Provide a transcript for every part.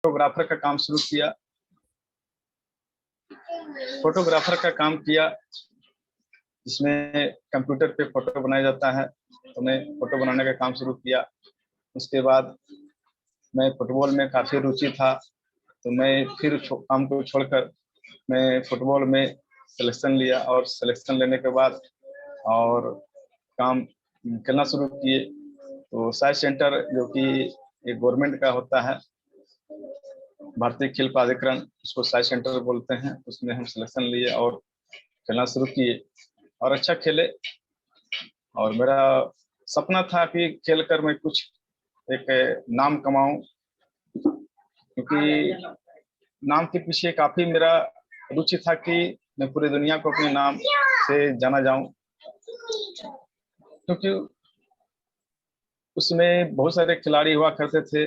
Photographer का काम शुरू किया। फोटोग्राफर का काम किया जिसमें कंप्यूटर पे फोटो बनाया जाता है, तो मैं फोटो बनाने का काम शुरू किया। उसके बाद मैं फुटबॉल में काफ़ी रुचि था, तो मैं फिर काम को छोड़कर मैं फुटबॉल में सिलेक्शन लिया और सिलेक्शन लेने के बाद और काम करना शुरू किए। तो साई सेंटर जो कि एक गवर्नमेंट का होता है, भारतीय खेल प्राधिकरण, उसको साई सेंटर बोलते हैं, उसमें हम सिलेक्शन लिए और खेलना शुरू किए और अच्छा खेले। और मेरा सपना था कि खेल कर मैं कुछ एक नाम कमाऊं, क्योंकि नाम के पीछे काफी मेरा रुचि था कि मैं पूरी दुनिया को अपने नाम से जाना जाऊं, क्योंकि उसमें बहुत सारे खिलाड़ी हुआ करते थे,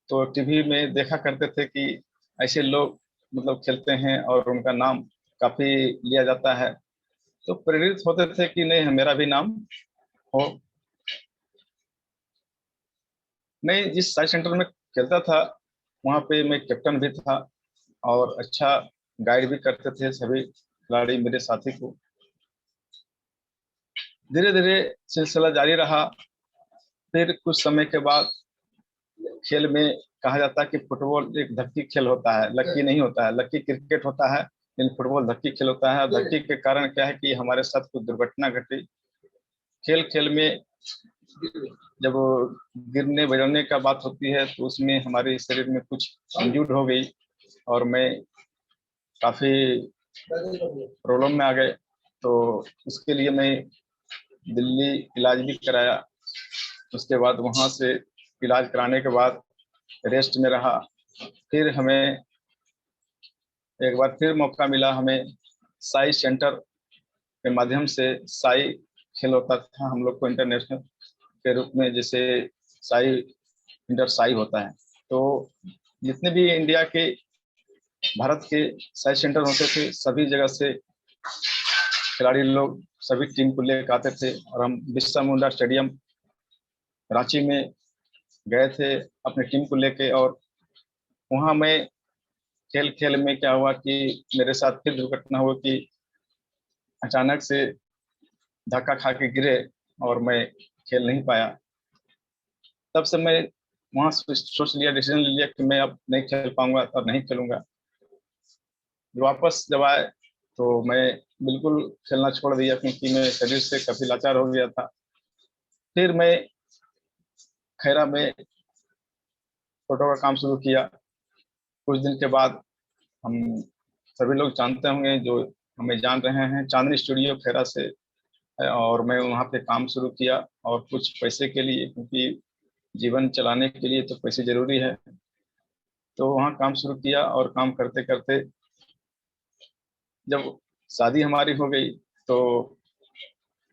तो टीवी में देखा करते थे कि ऐसे लोग मतलब खेलते हैं और उनका नाम काफी लिया जाता है, तो प्रेरित होते थे कि नहीं मेरा भी नाम हो। मैं जिस साई सेंटर में खेलता था वहाँ पे मैं कैप्टन भी था और अच्छा गाइड भी करते थे सभी खिलाड़ी मेरे साथी को। धीरे धीरे सिलसिला जारी रहा। फिर कुछ समय के बाद खेल में कहा जाता है कि फुटबॉल एक धक्की खेल होता है, लक्की नहीं होता है। लक्की क्रिकेट होता है लेकिन फुटबॉल धक्की खेल होता है। धक्की के कारण क्या है कि हमारे साथ कुछ दुर्घटना घटी। खेल खेल में जब गिरने बजरने का बात होती है तो उसमें हमारे शरीर में कुछ इंजूर्ड हो गई और मैं काफी प्रॉब्लम में आ गए। तो उसके लिए मैं दिल्ली इलाज भी कराया। उसके बाद वहां से इलाज कराने के बाद रेस्ट में रहा। फिर हमें एक बार फिर मौका मिला, हमें साई सेंटर के माध्यम से साई खेल होता था हम लोग को इंटरनेशनल के रूप में, जैसे साई इंटर साई होता है। तो जितने भी इंडिया के भारत के साई सेंटर होते थे सभी जगह से खिलाड़ी लोग सभी टीम को लेकर आते थे और हम बिरसा मुंडा स्टेडियम रांची में गए थे अपनी टीम को लेके। और वहां मैं खेल खेल में क्या हुआ कि मेरे साथ फिर दुर्घटना हुई कि अचानक से धक्का खा के गिरे और मैं खेल नहीं पाया। तब से मैं वहां सोच लिया, डिसीजन ले लिया कि मैं अब नहीं खेल पाऊंगा और नहीं खेलूंगा। वापस जब आए तो मैं बिल्कुल खेलना छोड़ दिया, क्योंकि मैं शरीर से काफी लाचार हो गया था। फिर मैं खैरा में फोटो का काम शुरू किया। कुछ दिन के बाद हम सभी लोग जानते होंगे जो हमें जान रहे हैं, चांदनी स्टूडियो खैरा से है, और मैं वहाँ पे काम शुरू किया और कुछ पैसे के लिए, क्योंकि जीवन चलाने के लिए तो पैसे जरूरी है। तो वहाँ काम शुरू किया और काम करते करते जब शादी हमारी हो गई तो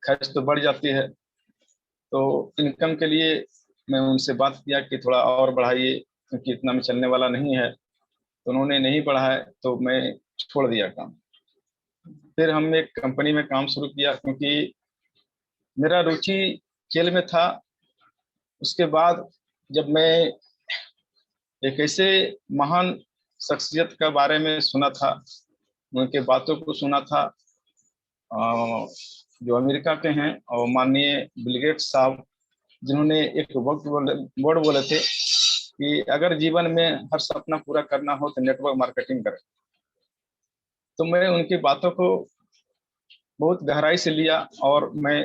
खर्च तो बढ़ जाती है। तो इनकम के लिए मैं उनसे बात किया कि थोड़ा और बढ़ाइए, क्योंकि इतना में चलने वाला नहीं है। तो उन्होंने नहीं बढ़ाया तो मैं छोड़ दिया काम। फिर हम एक कंपनी में काम शुरू किया, क्योंकि मेरा रुचि खेल में था। उसके बाद जब मैं एक ऐसे महान शख्सियत के बारे में सुना था, उनके बातों को सुना था, जो अमेरिका के हैं और माननीय बिल गेट्स साहब, जिन्होंने एक वक्त वर्ड बोले थे कि अगर जीवन में हर सपना पूरा करना हो तो नेटवर्क मार्केटिंग करें। तो मैं उनकी बातों को बहुत गहराई से लिया और मैं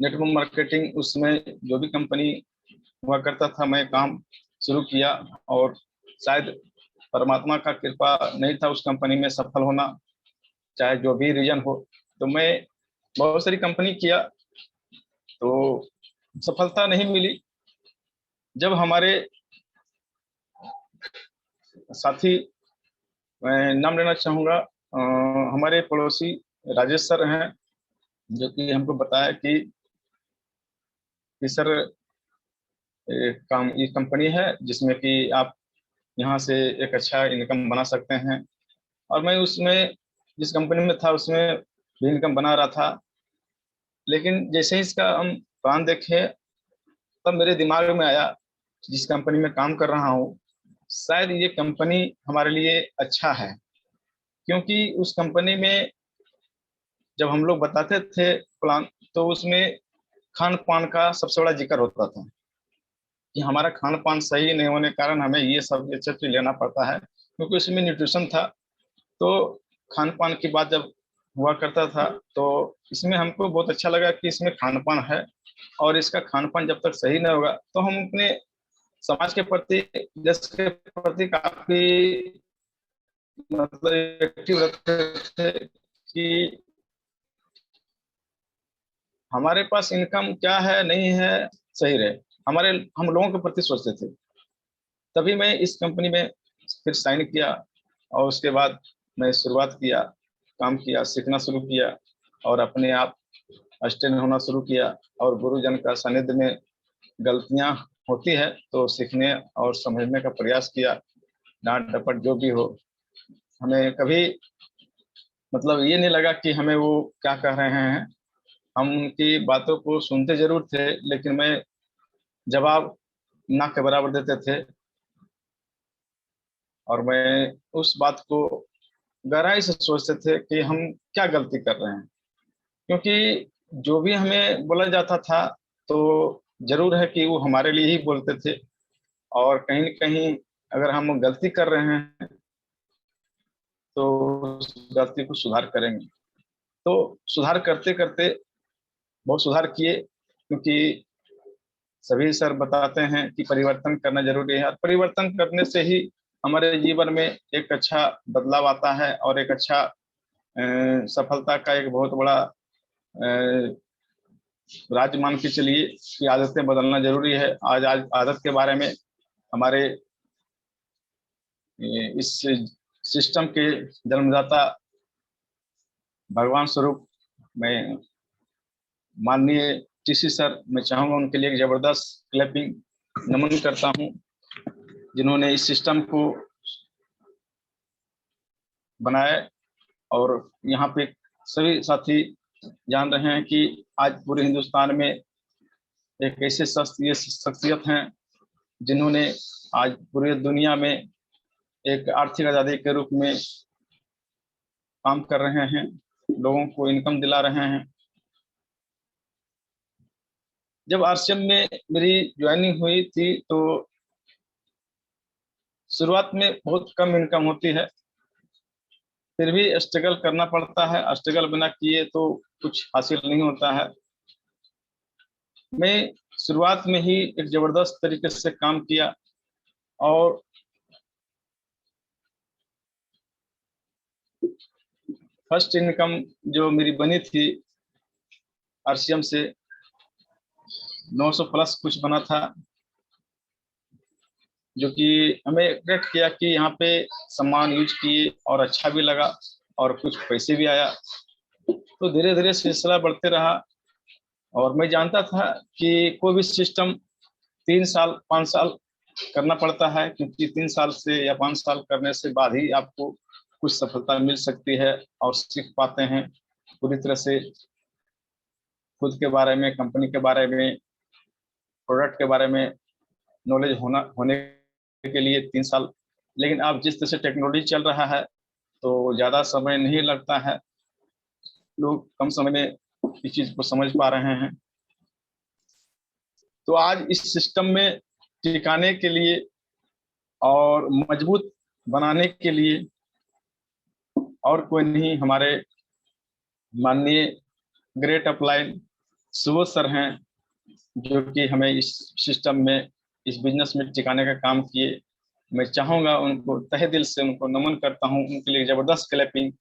नेटवर्क मार्केटिंग उसमें जो भी कंपनी हुआ करता था मैं काम शुरू किया। और शायद परमात्मा का कृपा नहीं था उस कंपनी में सफल होना, चाहे जो भी रीजन हो। तो मैं बहुत सारी कंपनी किया तो सफलता नहीं मिली। जब हमारे साथी, मैं नाम लेना चाहूँगा, हमारे पड़ोसी राजेश सर हैं, जो कि हमको बताया कि सर काम ये कंपनी है जिसमें कि आप यहाँ से एक अच्छा इनकम बना सकते हैं। और मैं उसमें जिस कंपनी में था उसमें भी इनकम बना रहा था, लेकिन जैसे ही इसका हम प्लान देखे तब मेरे दिमाग में आया जिस कंपनी में काम कर रहा हूँ शायद ये कंपनी हमारे लिए अच्छा है, क्योंकि उस कंपनी में जब हम लोग बताते थे प्लान, तो उसमें खान पान का सबसे बड़ा जिक्र होता था कि हमारा खान पान सही नहीं होने के कारण हमें ये सब चीज लेना पड़ता है, क्योंकि उसमें न्यूट्रिशन था। तो खान पान की बात जब हुआ करता था, तो इसमें हमको बहुत अच्छा लगा कि इसमें खान पान है, और इसका खान पान जब तक सही नहीं होगा तो हम अपने समाज के प्रति, देश के प्रति काफी मतलब एक्टिव रहते थे कि हमारे पास इनकम क्या है नहीं है सही रहे, हमारे हम लोगों के प्रति सोचते थे। तभी मैं इस कंपनी में फिर साइन किया, और उसके बाद मैं शुरुआत किया, काम किया, सीखना शुरू किया, और अपने आप स्टेन होना शुरू किया। और गुरुजन का सानिध्य में गलतियां होती है तो सीखने और समझने का प्रयास किया। डांट डपट जो भी हो, हमें कभी मतलब ये नहीं लगा कि हमें वो क्या कह रहे हैं। हम उनकी बातों को सुनते जरूर थे, लेकिन मैं जवाब ना के बराबर देते थे, और मैं उस बात को गहराई से सोचते थे कि हम क्या गलती कर रहे हैं। क्योंकि जो भी हमें बोला जाता था, तो जरूर है कि वो हमारे लिए ही बोलते थे, और कहीं न कहीं अगर हम गलती कर रहे हैं तो उस गलती को सुधार करेंगे। तो सुधार करते करते बहुत सुधार किए, क्योंकि सभी सर बताते हैं कि परिवर्तन करना जरूरी है, और परिवर्तन करने से ही हमारे जीवन में एक अच्छा बदलाव आता है, और एक अच्छा सफलता का एक बहुत बड़ा राज मान के चलिए कि आदतें बदलना जरूरी है। आज आदत के बारे में हमारे इस सिस्टम के जन्मदाता भगवान स्वरूप मैं माननीय टीसी सर, मैं चाहूंगा उनके लिए एक जबरदस्त क्लैपिंग नमन करता हूं, जिन्होंने इस सिस्टम को बनाया। और यहाँ पे सभी साथी जान रहे हैं कि आज पूरे हिंदुस्तान में एक ऐसे शख्सियत हैं जिन्होंने आज पूरी दुनिया में एक आर्थिक आज़ादी के रूप में काम कर रहे हैं, लोगों को इनकम दिला रहे हैं। जब आरसीएम में मेरी ज्वाइनिंग हुई थी, तो शुरुआत में बहुत कम इनकम होती है, फिर भी स्ट्रगल करना पड़ता है। स्ट्रगल बिना किए तो कुछ हासिल नहीं होता है। मैं शुरुआत में ही एक जबरदस्त तरीके से काम किया, और फर्स्ट इनकम जो मेरी बनी थी आरसीएम से 900 प्लस कुछ बना था, जो कि हमें एक्सपेक्ट किया कि यहाँ पे सामान यूज किए और अच्छा भी लगा, और कुछ पैसे भी आया। तो धीरे धीरे सिलसिला बढ़ते रहा, और मैं जानता था कि कोई भी सिस्टम 3 साल 5 साल करना पड़ता है, क्योंकि 3 साल से या 5 साल करने से बाद ही आपको कुछ सफलता मिल सकती है, और सीख पाते हैं पूरी तरह से खुद के बारे में, कंपनी के बारे में, प्रोडक्ट के बारे में नॉलेज होने के लिए 3 साल। लेकिन अब जिस तरह से टेक्नोलॉजी चल रहा है, तो ज़्यादा समय नहीं लगता है, लोग कम समय में इस चीज़ को समझ पा रहे हैं। तो आज इस सिस्टम में टिकाने के लिए और मजबूत बनाने के लिए और कोई नहीं, हमारे माननीय ग्रेट अपलाइन सुबोध सर हैं, जो कि हमें इस सिस्टम में, इस बिजनेस में टिकाने का काम किए। मैं चाहूंगा उनको तहे दिल से उनको नमन करता हूं, उनके लिए जबरदस्त क्लैपिंग।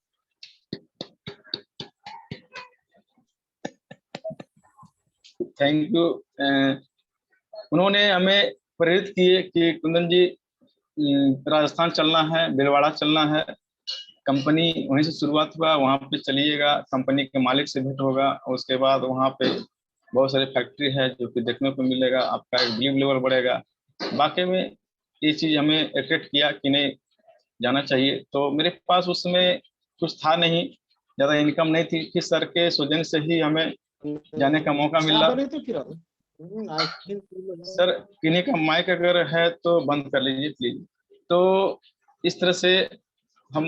Thank you. उन्होंने हमें प्रेरित किए कि कुंदन जी, राजस्थान चलना है, भीलवाड़ा चलना है, कंपनी वहीं से शुरुआत हुआ, वहाँ पे चलिएगा, कंपनी के मालिक से भेंट होगा, और उसके बाद वहाँ पे बहुत सारे फैक्ट्री है जो कि देखने को मिलेगा, आपका एक बिलीव लेवल बढ़ेगा। वाकई में ये चीज़ हमें अट्रैक्ट किया कि नहीं, जाना चाहिए। तो मेरे पास उस समय कुछ था नहीं, ज़्यादा इनकम नहीं थी, कि सर के सुजन से ही हमें जाने का मौका मिला। सर, किन्हीं का माइक अगर है तो बंद कर लीजिए प्लीज। तो इस तरह से हम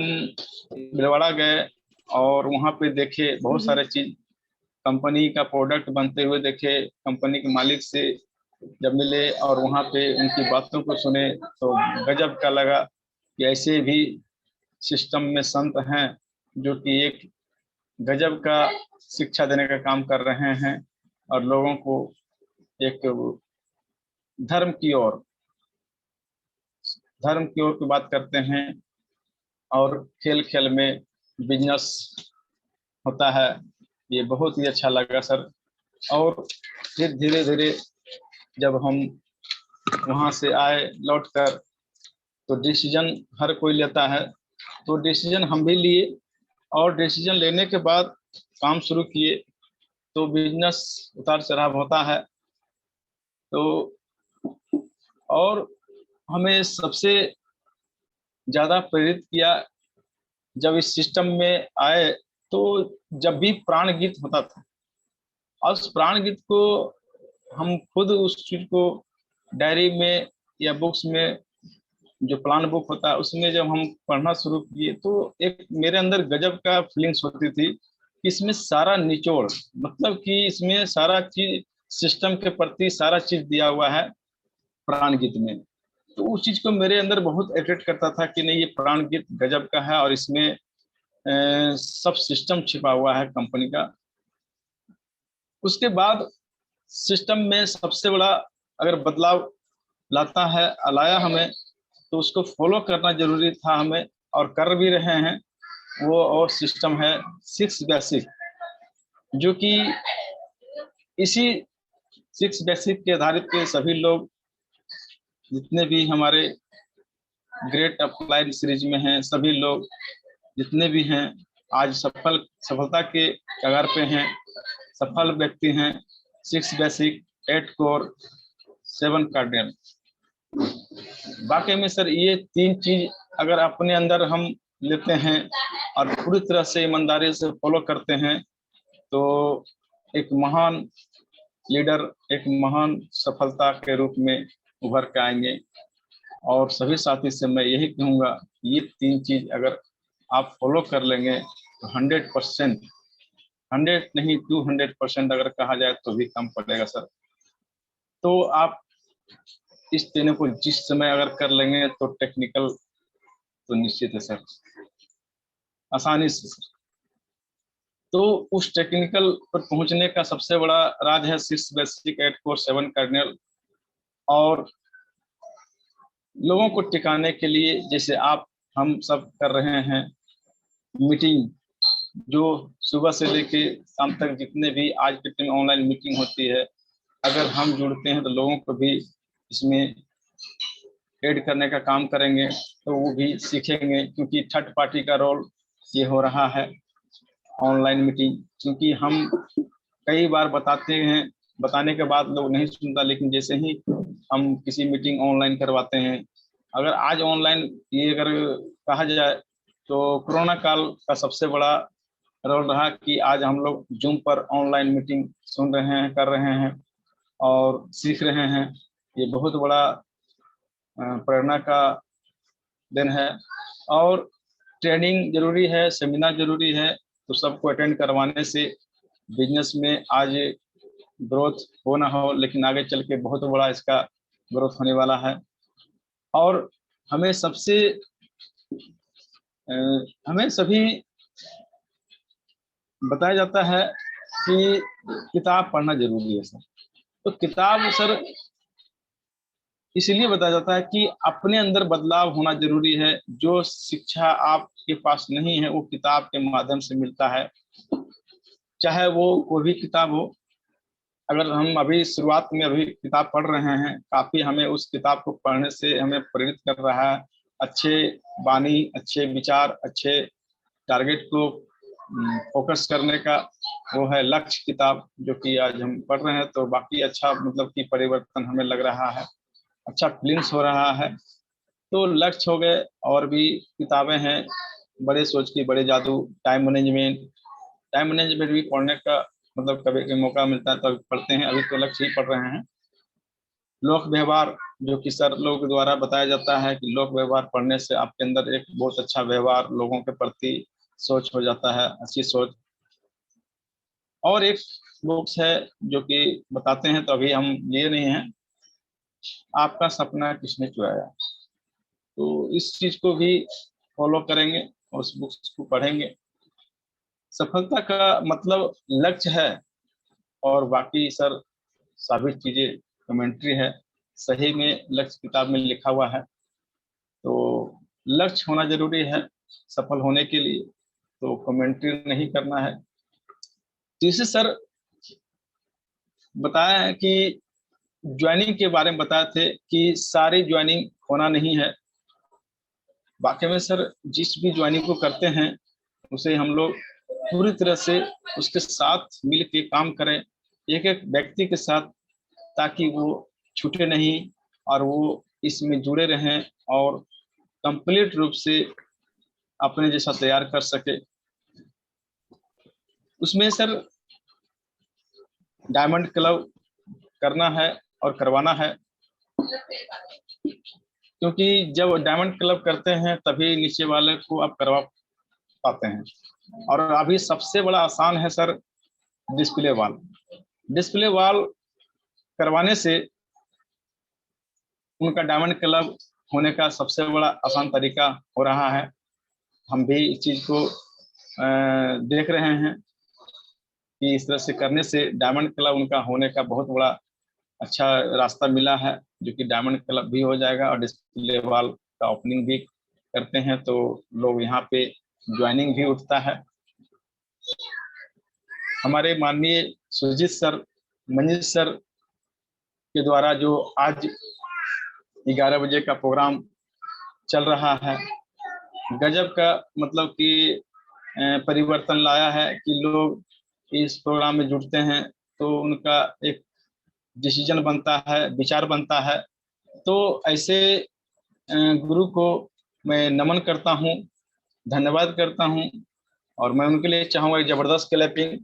भीलवाड़ा गए और वहाँ पे देखे बहुत सारे चीज, कंपनी का प्रोडक्ट बनते हुए देखे, कंपनी के मालिक से जब मिले और वहाँ पे उनकी बातों को सुने तो गजब का लगा कि ऐसे भी सिस्टम में संत हैं जो कि एक गजब का शिक्षा देने का काम कर रहे हैं और लोगों को एक धर्म की ओर धर्म की ओर की बात करते हैं। और खेल खेल में बिजनेस होता है, ये बहुत ही अच्छा लगा सर। और फिर धीरे धीरे जब हम वहाँ से आए लौट कर, तो डिसीजन हर कोई लेता है, तो डिसीजन हम भी लिए और डिसीजन लेने के बाद काम शुरू किए। तो बिजनेस उतार चढ़ाव होता है। तो और हमें सबसे ज्यादा प्रेरित किया जब इस सिस्टम में आए, तो जब भी प्राण गीत होता था और उस प्राण गीत को हम खुद उस चीज को डायरी में या बुक्स में, जो प्लान बुक होता है उसमें जब हम पढ़ना शुरू किए, तो एक मेरे अंदर गजब का फीलिंग्स होती थी कि इसमें सारा निचोड़, मतलब कि इसमें सारा चीज सिस्टम के प्रति सारा चीज दिया हुआ है प्राण गीत में। तो उस चीज को मेरे अंदर बहुत अट्रैक्ट करता था कि नहीं, ये प्राण गीत गजब का है और इसमें सब सिस्टम छिपा हुआ है कंपनी का। उसके बाद सिस्टम में सबसे बड़ा अगर बदलाव लाता है लाया हमें, तो उसको फॉलो करना जरूरी था हमें, और कर भी रहे हैं। वो और सिस्टम है 6 बेसिक, जो कि इसी 6 बेसिक के आधारित पे सभी लोग जितने भी हमारे ग्रेट अप्लाइड सीरीज में हैं, सभी लोग जितने भी हैं आज सफलता के कगार पे हैं, सफल व्यक्ति हैं। 6 बेसिक, 8 कोर, 7 कार्डिनल। वाकई में सर ये 3 चीज अगर अपने अंदर हम लेते हैं और पूरी तरह से ईमानदारी से फॉलो करते हैं, तो एक महान लीडर, एक महान सफलता के रूप में उभर के आएंगे। और सभी साथी से मैं यही कहूँगा, ये 3 चीज अगर आप फॉलो कर लेंगे तो 100%, 100 नहीं 200% अगर कहा जाए तो भी कम पड़ेगा सर। तो आप इस तीनों को जिस समय अगर कर लेंगे तो टेक्निकल तो निश्चित है सर, आसानी से सर। तो उस टेक्निकल पर पहुंचने का सबसे बड़ा राज है 6 बेसिक, 8 कोर, 7 कार्डिनल। और लोगों को टिकाने के लिए जैसे आप हम सब कर रहे हैं मीटिंग, जो सुबह से लेके शाम तक जितने भी आज के टाइम ऑनलाइन मीटिंग होती है, अगर हम जुड़ते हैं तो लोगों को भी इसमें ऐड करने का काम करेंगे, तो वो भी सीखेंगे। क्योंकि थर्ड पार्टी का रोल ये हो रहा है ऑनलाइन मीटिंग, क्योंकि हम कई बार बताते हैं, बताने के बाद लोग नहीं सुनता, लेकिन जैसे ही हम किसी मीटिंग ऑनलाइन करवाते हैं, अगर आज ऑनलाइन ये अगर कहा जाए तो कोरोना काल का सबसे बड़ा रोल रहा कि आज हम लोग जूम पर ऑनलाइन मीटिंग सुन रहे हैं, कर रहे हैं और सीख रहे हैं। ये बहुत बड़ा प्रेरणा का दिन है। और ट्रेनिंग जरूरी है, सेमिनार जरूरी है, तो सबको अटेंड करवाने से बिजनेस में आज ग्रोथ हो ना हो, लेकिन आगे चल के बहुत बड़ा इसका ग्रोथ होने वाला है। और हमें सबसे हमें सभी बताया जाता है कि किताब पढ़ना जरूरी है सर। तो किताब सर इसलिए बताया जाता है कि अपने अंदर बदलाव होना जरूरी है। जो शिक्षा आपके पास नहीं है वो किताब के माध्यम से मिलता है, चाहे वो कोई भी किताब हो। अगर हम अभी शुरुआत में अभी किताब पढ़ रहे हैं, काफी हमें उस किताब को पढ़ने से हमें प्रेरित कर रहा है। अच्छे वाणी, अच्छे विचार, अच्छे टारगेट को फोकस करने का वो है लक्ष्य किताब, जो कि आज हम पढ़ रहे हैं। तो बाकी अच्छा मतलब कि परिवर्तन हमें लग रहा है, अच्छा फीलिंग्स हो रहा है। तो लक्ष्य हो गए, और भी किताबें हैं, बड़े सोच की बड़े जादू, टाइम मैनेजमेंट भी पढ़ने का मतलब कभी कभी मौका मिलता है तो अभी पढ़ते हैं। अभी तो लक्ष्य ही पढ़ रहे हैं। लोक व्यवहार जो कि सर लोग द्वारा बताया जाता है कि लोक व्यवहार पढ़ने से आपके अंदर एक बहुत अच्छा व्यवहार, लोगों के प्रति सोच हो जाता है, अच्छी सोच। और एक बुक्स है जो कि बताते हैं, तो अभी हम लिए नहीं हैं, आपका सपना किसने चुराया। तो इस चीज को भी फॉलो करेंगे और उस बुक्स को पढ़ेंगे। सफलता का मतलब लक्ष्य है, और बाकी सर सभी चीजें कमेंट्री है। सही में लक्ष्य किताब में लिखा हुआ है, तो लक्ष्य होना जरूरी है सफल होने के लिए, तो कमेंट्री नहीं करना है। तीसरे सर बताया है कि ज्वाइनिंग के बारे में बताए थे कि सारी ज्वाइनिंग होना नहीं है। वाकई में सर जिस भी ज्वाइनिंग को करते हैं उसे हम लोग पूरी तरह से उसके साथ मिल के काम करें, एक एक व्यक्ति के साथ, ताकि वो छूटे नहीं और वो इसमें जुड़े रहें और कंप्लीट रूप से अपने जैसा तैयार कर सके। उसमें सर डायमंड क्लब करना है और करवाना है, क्योंकि जब डायमंड क्लब करते हैं तभी नीचे वाले को आप करवा पाते हैं। और अभी सबसे बड़ा आसान है sir display wall. Display wall करवाने से उनका डायमंड क्लब होने का सबसे बड़ा आसान तरीका हो रहा है। हम भी इस चीज को देख रहे हैं कि इस तरह से करने से डायमंड क्लब उनका होने का बहुत बड़ा अच्छा रास्ता मिला है, जो कि डायमंड क्लब भी हो जाएगा और डिस्प्ले वॉल का ओपनिंग भी करते हैं, तो लोग यहाँ पे ज्वाइनिंग भी उठता है। हमारे माननीय सुजीत सर, मनीष सर के द्वारा जो आज 11 बजे का प्रोग्राम चल रहा है, गजब का मतलब कि परिवर्तन लाया है कि लोग इस प्रोग्राम में जुड़ते हैं तो उनका एक डिसीजन बनता है, विचार बनता है। तो ऐसे गुरु को मैं नमन करता हूँ, धन्यवाद करता हूँ, और मैं उनके लिए चाहूंगा एक जबरदस्त क्लैपिंग।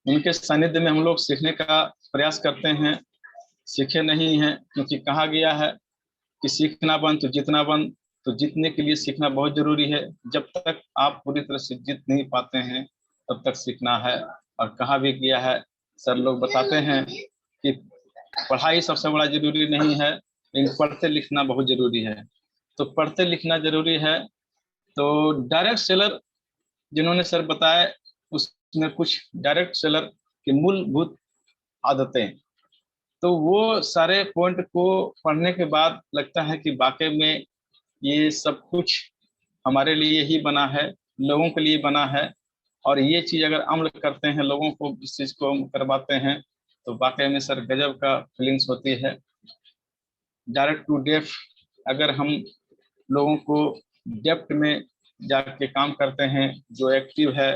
उनके सानिध्य में हम लोग सीखने का प्रयास करते हैं, सीखे नहीं हैं, क्योंकि कहा गया है कि सीखना बन तो जीतना बन। तो जीतने के लिए सीखना बहुत जरूरी है। जब तक आप पूरी तरह से जीत नहीं पाते हैं तब तक सीखना है। और कहा भी गया है, सर लोग बताते हैं कि पढ़ाई सबसे बड़ा जरूरी नहीं है, लेकिन पढ़ते लिखना बहुत जरूरी है। तो पढ़ते लिखना जरूरी है। तो डायरेक्ट सेलर जिन्होंने सर बताया, उसमें कुछ डायरेक्ट सेलर की मूलभूत आदतें, तो वो सारे पॉइंट को पढ़ने के बाद लगता है कि वाकई में ये सब कुछ हमारे लिए ही बना है, लोगों के लिए बना है। और ये चीज अगर अमल करते हैं, लोगों को इस चीज को करवाते हैं, तो वाकई में सर गजब का फीलिंग्स होती है। डायरेक्ट टू डेप्थ अगर हम लोगों को डेप्थ में जाके काम करते हैं, जो एक्टिव है,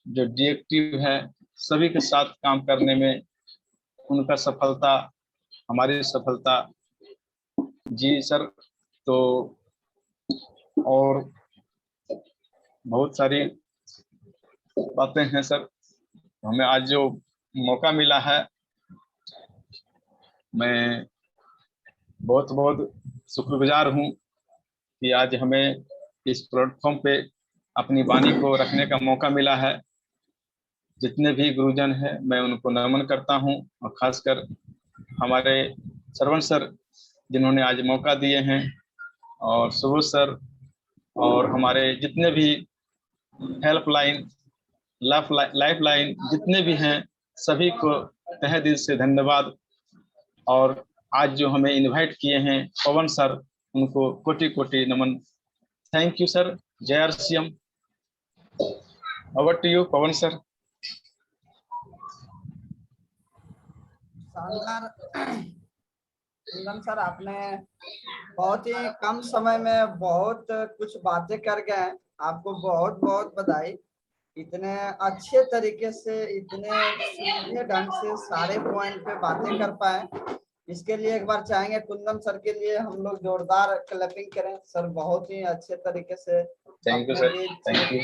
जो डिएक्टिव है, सभी के साथ काम करने में उनका सफलता, हमारी सफलता। जी सर। तो और बहुत सारी बातें हैं सर। हमें आज जो मौका मिला है, मैं बहुत बहुत शुक्रगुजार हूँ कि आज हमें इस प्लेटफॉर्म पे अपनी वाणी को रखने का मौका मिला है। जितने भी गुरुजन हैं मैं उनको नमन करता हूँ, और खासकर हमारे श्रवण सर जिन्होंने आज मौका दिए हैं, और सुबोध सर, और हमारे जितने भी हेल्पलाइन, लाइफ लाइन जितने भी हैं, सभी को तहे दिल से धन्यवाद। और आज जो हमें इनवाइट किए हैं पवन सर, उनको कोटि कोटि नमन। Thank you sir. जय RCM. Over to you Pawan sir. शानदार कुंदन सर, आपने बहुत ही कम समय में बहुत कुछ बातें कर गए। आपको बहुत बहुत बधाई। इतने अच्छे तरीके से, इतने सीधे ढंग से सारे पॉइंट पे बातें कर पाए, इसके लिए एक बार चाहेंगे कुंदन सर के लिए हम लोग जोरदार क्लैपिंग करें। सर बहुत ही अच्छे तरीके से थैंक यू अपने सर, बीच थैंक यू।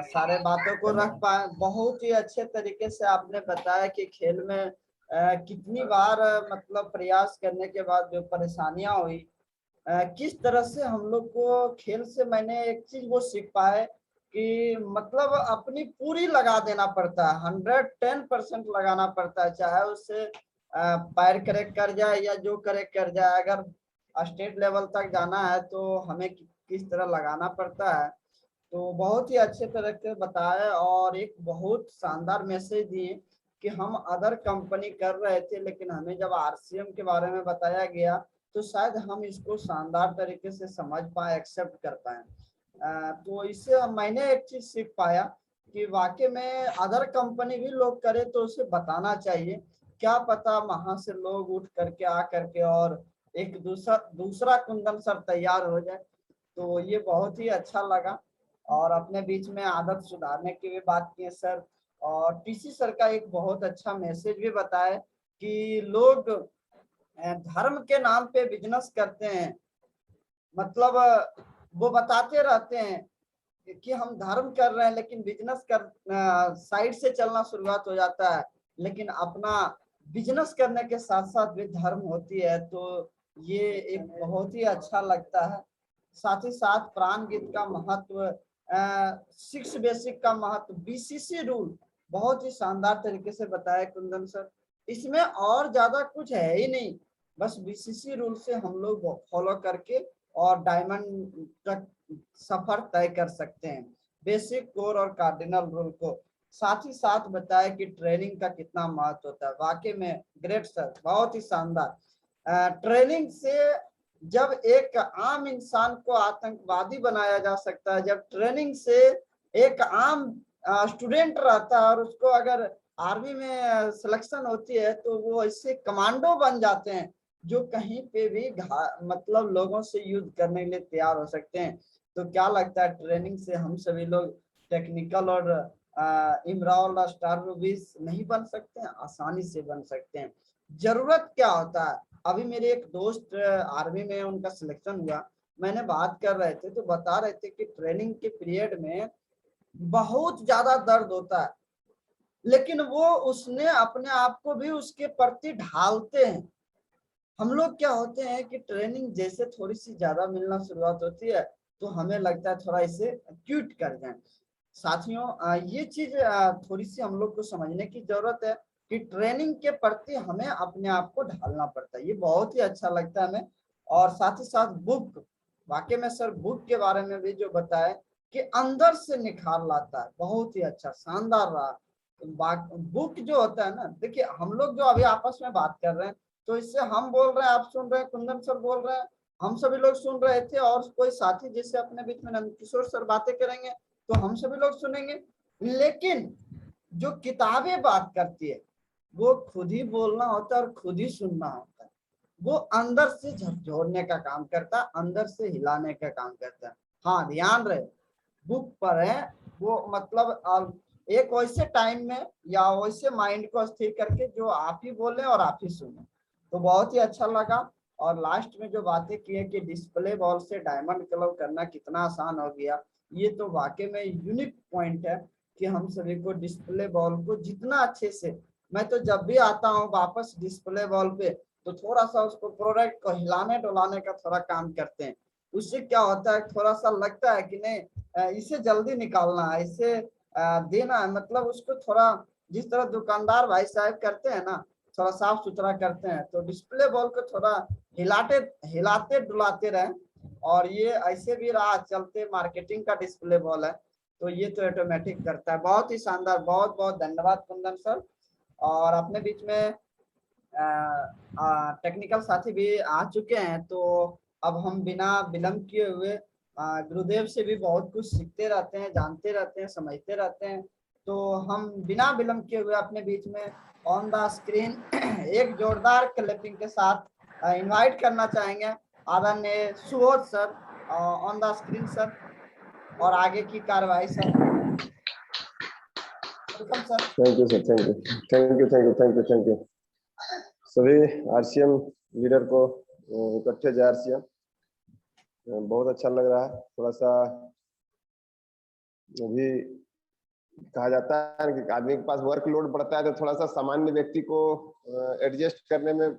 सारे बातों को रख पाए। बहुत ही अच्छे तरीके से आपने बताया कि खेल में कितनी बार मतलब प्रयास करने के बाद जो परेशानियां हुई, किस तरह से हम लोग को खेल से मैंने एक चीज वो सीख पाए कि मतलब अपनी पूरी लगा देना पड़ता है, 110% लगाना पड़ता है, चाहे उससे पैर करेक्ट कर जाए या जो करेक्ट कर जाए। अगर स्टेट लेवल तक जाना है तो हमें किस तरह लगाना पड़ता है। तो बहुत ही अच्छे तरह से बताया और एक बहुत शानदार मैसेज दिए कि हम अदर कंपनी कर रहे थे, लेकिन हमें जब आरसीएम के बारे में बताया गया तो शायद हम इसको शानदार तरीके से समझ पाए, एक्सेप्ट कर पाए। तो इससे मैंने एक चीज सीख पाया कि वाकई में अदर कंपनी भी लोग करे तो उसे बताना चाहिए। क्या पता वहां से लोग उठ करके आ करके और एक दूसरा कुंदन सर तैयार हो जाए। तो ये बहुत ही अच्छा लगा। और अपने बीच में आदत सुधारने की भी बात की है सर। और टीसी सर का एक बहुत अच्छा मैसेज भी बताया कि लोग धर्म के नाम पे बिजनेस करते हैं, मतलब वो बताते रहते हैं कि हम धर्म कर रहे हैं, लेकिन बिजनेस कर साइड से चलना शुरुआत हो जाता है। लेकिन अपना बिजनेस करने के साथ साथ भी धर्म होती है, तो ये एक बहुत ही अच्छा लगता है। साथ ही साथ प्राण गीत का महत्व, 6 बेसिक का महत्व, बीसीसी रूल बहुत ही शानदार तरीके से बताया कुंदन सर। इसमें और ज्यादा कुछ है ही नहीं, बस बीसीसी रूल से हम लोग फॉलो करके और डायमंड तक सफर तय कर सकते हैं, बेसिक, कोर और कार्डिनल रूल को। साथ ही साथ बताया कि ट्रेनिंग का कितना महत्व होता है। वाकई में ग्रेट सर, बहुत ही शानदार। ट्रेनिंग से जब एक आम इंसान को आतंकवादी बनाया जा सकता है, जब ट्रेनिंग से एक आम स्टूडेंट रहता है और उसको अगर आर्मी में सिलेक्शन होती है तो वो इससे कमांडो बन जाते हैं, जो कहीं पे भी मतलब लोगों से युद्ध करने के लिए तैयार हो सकते हैं। तो क्या लगता है ट्रेनिंग से हम सभी लोग टेक्निकल और इमरान और स्टार रूबीज नहीं बन सकते हैं? आसानी से बन सकते हैं। जरूरत क्या होता है, अभी मेरे एक दोस्त आर्मी में उनका सिलेक्शन हुआ, मैंने बात कर रहे थे तो बता रहे थे कि ट्रेनिंग के पीरियड में बहुत ज्यादा दर्द होता है, लेकिन वो उसने अपने आप को भी उसके प्रति ढालते हैं। हम लोग क्या होते हैं कि ट्रेनिंग जैसे थोड़ी सी ज्यादा मिलना शुरुआत होती है तो हमें लगता है थोड़ा इसे क्यूट कर जाए। साथियों, ये चीज थोड़ी सी हम लोग को समझने की जरूरत है कि ट्रेनिंग के प्रति हमें अपने आप को ढालना पड़ता है। ये बहुत ही अच्छा लगता है हमें। और साथ ही साथ बुक, वाकई में सर बुक के बारे में भी जो बताए कि अंदर से निखार लाता है, बहुत ही अच्छा शानदार रहा। बुक जो होता है ना, देखिए हम लोग जो अभी आपस में बात कर रहे हैं तो इससे हम बोल रहे हैं, आप सुन रहे हैं, कुंदन सर बोल रहे हैं, हम सभी लोग सुन रहे थे, और कोई साथी जैसे अपने बीच में नंदकिशोर सर बातें करेंगे तो हम सभी लोग सुनेंगे। लेकिन जो किताबें बात करती है वो खुद ही बोलना होता है और खुद ही सुनना होता है। वो अंदर से झकझोरने का काम करता है, अंदर से हिलाने का काम करता है। हाँ, ध्यान रहे, बुक पर है वो मतलब एक वैसे टाइम में या वैसे माइंड को स्थिर करके जो आप ही बोले और आप ही सुने। तो बहुत ही अच्छा लगा। और लास्ट में जो बातें की है कि डिस्प्ले बॉल से डायमंड कलर करना कितना आसान हो गया, ये तो वाकई में यूनिक पॉइंट है कि हम सभी को डिस्प्ले बॉल को जितना अच्छे से, मैं तो जब भी आता हूँ वापस डिस्प्ले बॉल पे तो थोड़ा सा उसको प्रोडक्ट को हिलाने डुलाने का थोड़ा काम करते हैं। उससे क्या होता है, थोड़ा सा लगता है कि नहीं इसे जल्दी निकालना है, इसे देना है, मतलब उसको थोड़ा जिस तरह दुकानदार भाई साहब करते हैं ना, थोड़ा साफ सुथरा करते हैं, तो डिस्प्ले बॉल को थोड़ा हिलाते डुलाते रहे। और ये ऐसे भी रहा चलते मार्केटिंग का डिस्प्ले बॉल है, तो ये तो ऑटोमेटिक करता है। बहुत ही शानदार, बहुत बहुत धन्यवाद कुंदन सर। और अपने बीच में टेक्निकल साथी भी आ चुके हैं, तो अब हम बिना विलंब किए हुए गुरुदेव से भी बहुत कुछ सीखते रहते हैं, जानते रहते हैं, समझते रहते हैं। तो हम बिना विलंब किए हुए अपने बीच में ऑन द स्क्रीन एक जोरदार क्लैपिंग के साथ इनवाइट करना चाहेंगे आदरणीय Subodh sir, on the screen sir, और आगे की कार्रवाई sir. Welcome sir. Thank you sir, thank you, thank you, thank you, thank you, thank you. सभी आरसीएम लीडर को इकट्ठे जय आरसीएम। बहुत अच्छा लग रहा है। थोड़ा सा अभी कहा जाता है कि आदमी के पास वर्कलोड बढ़ता है तो थोड़ा सा सामान्य व्यक्ति को एडजस्ट करने में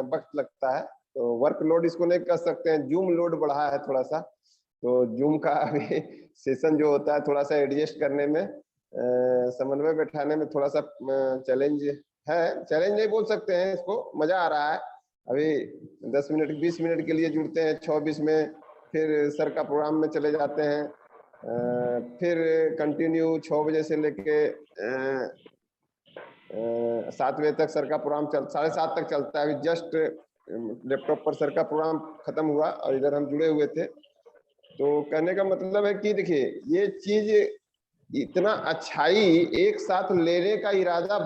वक्त लगता है। तो वर्कलोड इसको नहीं कह सकते हैं, जूम लोड बढ़ा है थोड़ा सा। तो जूम का अभी सेशन जो होता है थोड़ा सा एडजस्ट करने में, समन्वय बैठाने में थोड़ा सा चैलेंज है। चैलेंज नहीं बोल सकते हैं इसको, मजा आ रहा है। अभी 10 मिनट 20 मिनट के लिए जुड़ते हैं 6:20 में, फिर सर का प्रोग्राम में चले जाते हैं, फिर कंटिन्यू 6 बजे से लेके 7 बजे तक सर का प्रोग्राम 7:30 तक चलता है। अभी जस्ट लैपटॉप पर सर का प्रोग्राम खत्म हुआ और इधर हम जुड़े हुए थे। तो कहने का मतलब है कि देखिए ये चीज इतना अच्छाई एक साथ लेने का इरादा